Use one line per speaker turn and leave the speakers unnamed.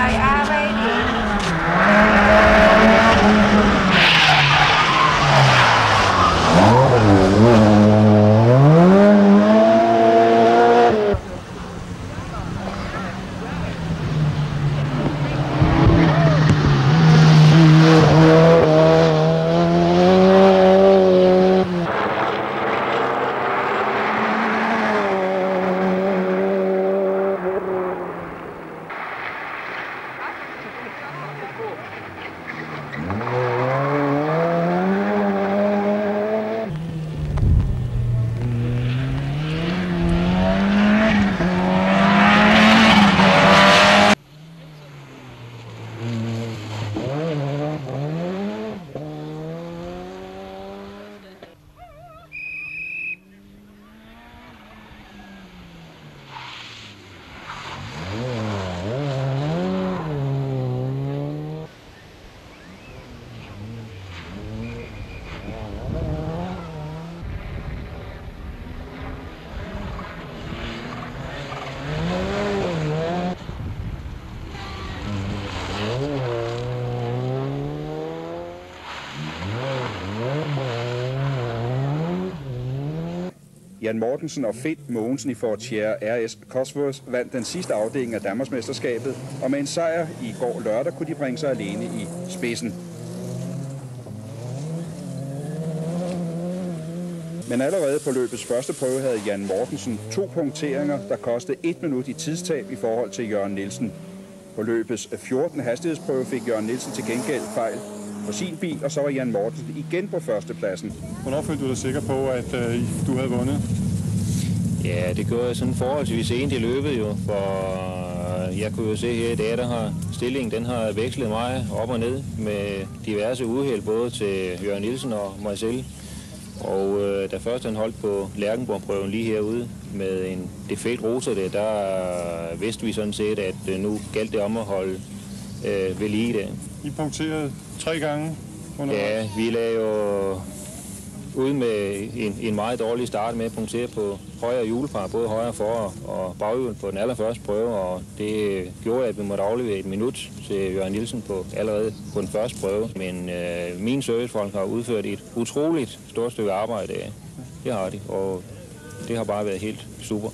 I are waiting.
Jan Mortensen og Finn Mogensen i Ford Sierra RS Cosworth vandt den sidste afdeling af Danmarksmesterskabet, og med en sejr i går lørdag kunne de bringe sig alene i spidsen. Men allerede på løbets første prøve havde Jan Mortensen 2 punkteringer, der kostede 1 minut i tidstab i forhold til Jørgen Nielsen. På løbets 14. hastighedsprøve fik Jørgen Nielsen til gengæld fejl på sin bil, og så var Jan Mortensen igen på førstepladsen.
Hvornår følte du dig sikker på, at du havde vundet?
Ja, det gjorde jeg sådan forholdsvis sent i løbet jo, for jeg kunne jo se her i dag, der har stillingen, den har vekslet mig op og ned med diverse uheld, både til Jørgen Nielsen og mig selv. Og da først han holdt på Lærkenborg-prøven lige herude med en defekt rotor der vidste vi sådan set, at nu galt det om at holde ved lige det.
I punkterede 3 gange undervejs?
Ja, vi lagde jo ud med en meget dårlig start med at punktere på højre hjulpar, både højre for- og baghjul på den allerførste prøve, og det gjorde, at vi måtte aflevere 1 minut til Jørgen Nielsen allerede på den første prøve. Men mine servicefolk har udført et utroligt stort stykke arbejde. Det har de, og det har bare været helt super.